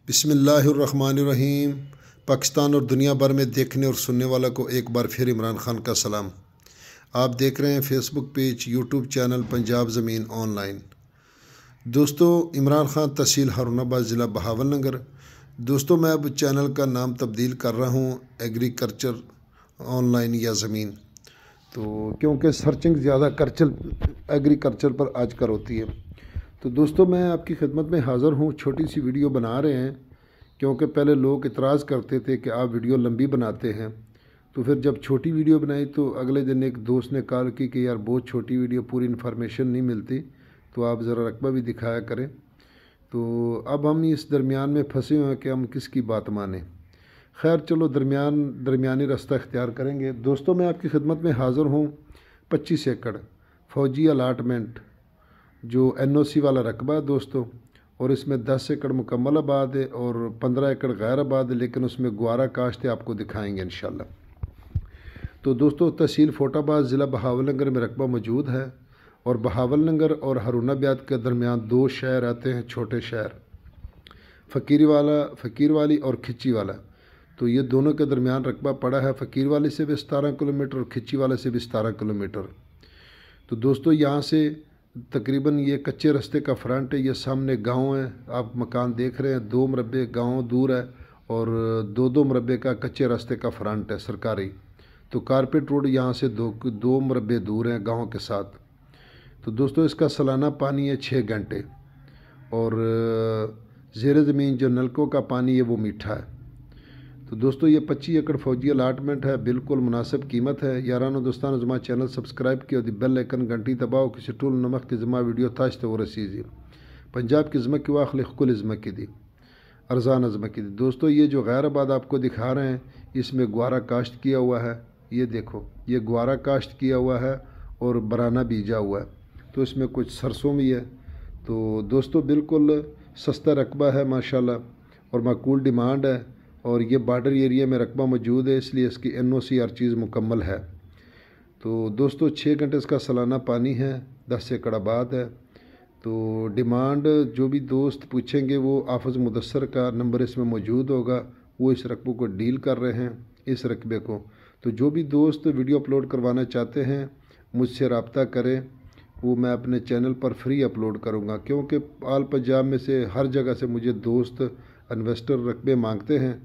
बिस्मिल्लाहिर्रहमानिर्रहीम। पाकिस्तान और दुनिया भर में देखने और सुनने वाला को एक बार फिर इमरान खान का सलाम। आप देख रहे हैं Facebook page, YouTube channel Punjab ज़मीन ऑनलाइन। दोस्तों, इमरान खान तहसील हारूनाबाद ज़िला बहावलनगर। दोस्तों, मैं अब चैनल का नाम तब्दील कर रहा हूँ एग्रीकल्चर ऑनलाइन या ज़मीन, तो क्योंकि सर्चिंग ज़्यादा एग्रीकल्चर पर आजकल होती है। तो दोस्तों, मैं आपकी खिदमत में हाज़िर हूँ। छोटी सी वीडियो बना रहे हैं क्योंकि पहले लोग इतराज़ करते थे कि आप वीडियो लंबी बनाते हैं। तो फिर जब छोटी वीडियो बनाई तो अगले दिन एक दोस्त ने कॉल की कि यार बहुत छोटी वीडियो, पूरी इन्फॉर्मेशन नहीं मिलती, तो आप ज़रा रकबा भी दिखाया करें। तो अब हम इस दरमियान में फंसे हुए हैं कि हम किसकी बात मानें। खैर चलो, दरमियानी रास्ता इख्तियार करेंगे। दोस्तों, मैं आपकी खिदमत में हाज़िर हूँ 25 एकड़ फ़ौजी अलाटमेंट जो NOC वाला रकबा है दोस्तों, और इसमें 10 एकड़ मुकम्मल आबाद है और 15 एकड़ गैर आबाद है, लेकिन उसमें ग्वारा काश्त है, आपको दिखाएंगे इंशाल्लाह। तो दोस्तों, तहसील फोटाबाद ज़िला बहावलनगर में रकबा मौजूद है और बहावलनगर और हारूनाबाद के दरमियान दो शहर आते हैं, छोटे शहर, फ़कीर वाली और खिच्ची वाला। तो ये दोनों के दरमियान रकबा पड़ा है। फ़कीर वाली से भी 17 किलोमीटर और खिच्ची वाले से भी 17 किलोमीटर। तो दोस्तों, यहाँ से तकरीबन ये कच्चे रास्ते का फ्रंट है। ये सामने गांव है, आप मकान देख रहे हैं। 2 मरबे गांव दूर है और 2-2 मरबे का कच्चे रास्ते का फ्रंट है सरकारी। तो कारपेट रोड यहाँ से 2 मरबे दूर हैं गांव के साथ। तो दोस्तों, इसका सालाना पानी है 6 घंटे और ज़ेर ज़मीन जो नलकों का पानी है वो मीठा है। तो दोस्तों, ये 25 एकड़ फ़ौजी अलाटमेंट है, बिल्कुल मुनासिब कीमत है। यारानो दोस्तान ज़मा चैनल सब्सक्राइब किया, बेल आइकन घंटी दबाओ, किसी टूल नमक की ज़मा वीडियो ताश तो वो रसीज़ी पंजाब की ज़मा की वाखल खुल ज़मा की दी अरजान ज़मा की दी। दोस्तों, ये जो गैर आबाद आपको दिखा रहे हैं, इसमें ग्वारा काश्त किया हुआ है। ये देखो, ये ग्वारा काश्त किया हुआ है और बराना बीजा हुआ है। तो इसमें कुछ सरसों भी है। तो दोस्तों, बिल्कुल सस्ता रकबा है माशाल्लाह और माकूल डिमांड है। और ये बॉर्डर एरिया में रकबा मौजूद है, इसलिए इसकी NOC हर चीज़ मुकम्मल है। तो दोस्तों, 6 घंटे इसका सालाना पानी है, 10 एकड़ आबाद है। तो डिमांड जो भी दोस्त पूछेंगे वो आफज़ मुदस्सर का नंबर इसमें मौजूद होगा, वो इस रकबे को डील कर रहे हैं, इस रकबे को। तो जो भी दोस्त वीडियो अपलोड करवाना चाहते हैं मुझसे रब्ता करें, वो मैं अपने चैनल पर फ्री अपलोड करूँगा, क्योंकि आल पंजाब में से हर जगह से मुझे दोस्त इन्वेस्टर रकबे मांगते हैं।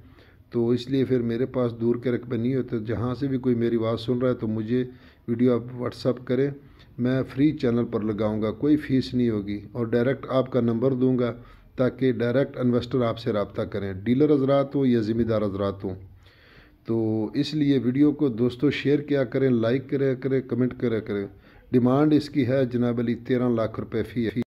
तो इसलिए फिर मेरे पास दूर के रकबे नहीं होते। जहाँ से भी कोई मेरी बात सुन रहा है तो मुझे वीडियो आप व्हाट्सअप करें, मैं फ्री चैनल पर लगाऊंगा, कोई फ़ीस नहीं होगी और डायरेक्ट आपका नंबर दूंगा ताकि डायरेक्ट इन्वेस्टर आपसे रब्ता करें, डीलर हजरात हो या ज़िम्मेदार हजरात हों। तो इसलिए वीडियो को दोस्तों शेयर किया करें, लाइक करें, कमेंट करें। डिमांड इसकी है जनाब अली 13 लाख रुपये फ़ी।